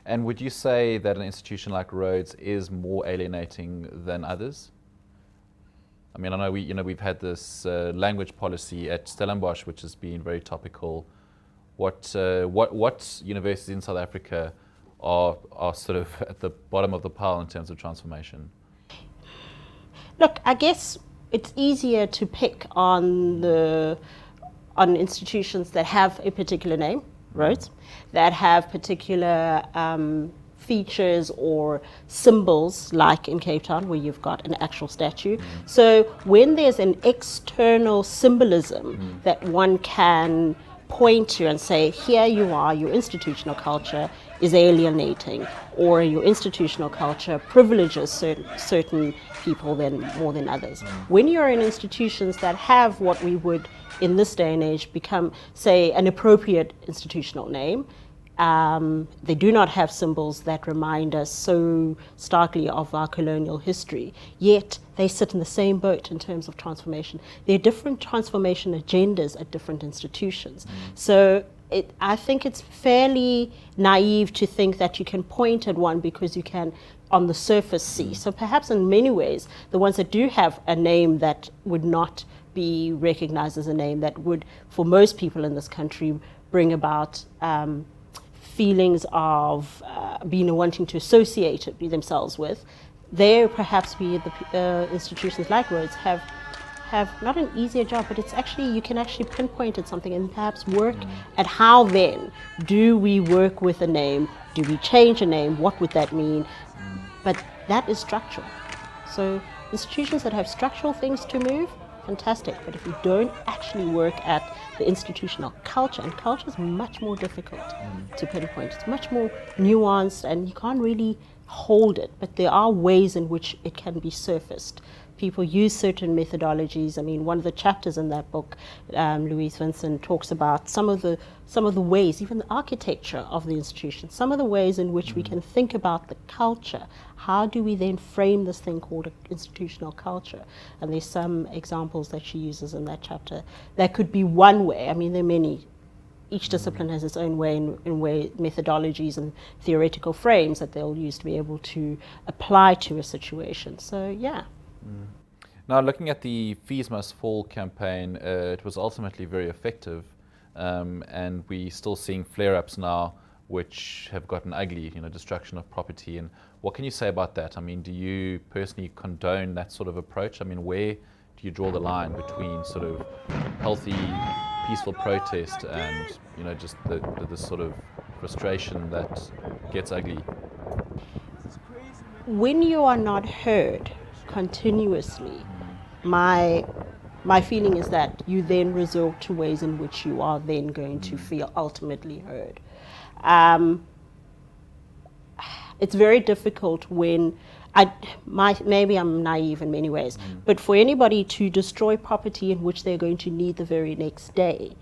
And would you say that an institution like Rhodes is more alienating than others? I mean, I know we've had this language policy at Stellenbosch, which has been very topical. What universities in South Africa are sort of at the bottom of the pile in terms of transformation? Look, I guess it's easier to pick on institutions that have a particular name, right? That have particular features or symbols, like in Cape Town, where you've got an actual statue. So when there's an external symbolism that one can point to and say, here you are, your institutional culture is alienating, or your institutional culture privileges certain people more than others. When you're in institutions that have what we would, in this day and age, become, say, an appropriate institutional name, they do not have symbols that remind us so starkly of our colonial history, yet they sit in the same boat in terms of transformation. There are different transformation agendas at different institutions. So I think it's fairly naive to think that you can point at one because you can on the surface see. So perhaps in many ways, the ones that do have a name that would not be recognized as a name that would, for most people in this country, bring about feelings of wanting to associate it themselves with, there perhaps the institutions like Rhodes have not an easier job, but it's actually, you can actually pinpoint at something and perhaps work at how then do we work with a name, do we change a name, what would that mean? But that is structural. So institutions that have structural things to move, fantastic, but if we don't actually work at the institutional culture, and culture is much more difficult to pinpoint, it's much more nuanced and you can't really hold it, but there are ways in which it can be surfaced. People use certain methodologies. I mean, one of the chapters in that book, Louise Vincent talks about some of the ways, even the architecture of the institution, some of the ways in which we can think about the culture. How do we then frame this thing called an institutional culture? And there's some examples that she uses in that chapter. That could be one way. I mean, there are many. Each discipline has its own way methodologies and theoretical frames that they'll use to be able to apply to a situation. So, yeah. Now, looking at the Fees Must Fall campaign, it was ultimately very effective, and we're still seeing flare-ups now which have gotten ugly, destruction of property. And what can you say about that? I mean, do you personally condone that sort of approach? I mean, where do you draw the line between sort of healthy, peaceful protest and, just the sort of frustration that gets ugly? When you are not heard continuously, my feeling is that you then resort to ways in which you are then going to feel ultimately heard. It's very difficult when maybe I'm naive in many ways, but for anybody to destroy property in which they're going to need the very next day,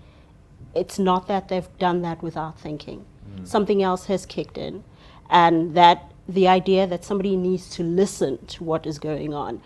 it's not that they've done that without thinking. Something else has kicked in, and that the idea that somebody needs to listen to what is going on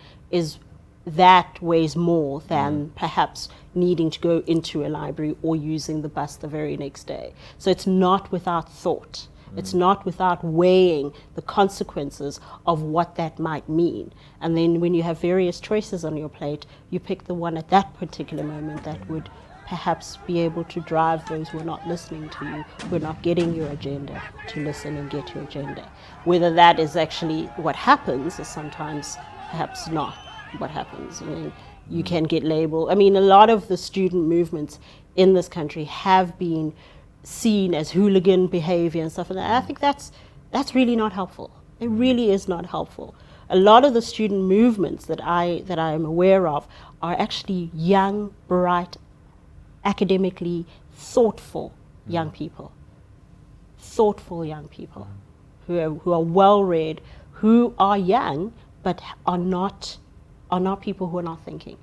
that weighs more than perhaps needing to go into a library or using the bus the very next day. So it's not without thought. It's not without weighing the consequences of what that might mean. And then when you have various choices on your plate, you pick the one at that particular moment that would perhaps be able to drive those who are not listening to you, who are not getting your agenda, to listen and get your agenda. Whether that is actually what happens is sometimes perhaps not what happens. I mean, you can get labeled. I mean, a lot of the student movements in this country have been seen as hooligan behavior and stuff, and I think that's really not helpful. It really is not helpful. A lot of the student movements that I am aware of are actually young, bright, academically thoughtful young people. Thoughtful young people who are well read, who are young, but are not people who are not thinking.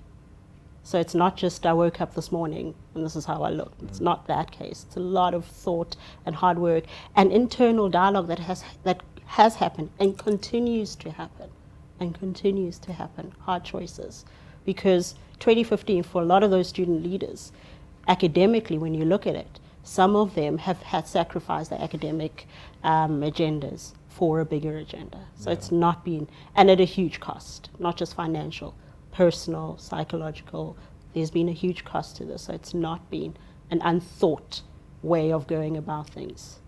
So it's not just I woke up this morning and this is how I look. It's not that case. It's a lot of thought and hard work and internal dialogue that has happened and continues to happen. Hard choices. Because 2015, for a lot of those student leaders, academically, when you look at it, some of them have had sacrificed their academic agendas for a bigger agenda. So it's not been, and at a huge cost, not just financial, personal, psychological. There's been a huge cost to this. So it's not been an unthought way of going about things.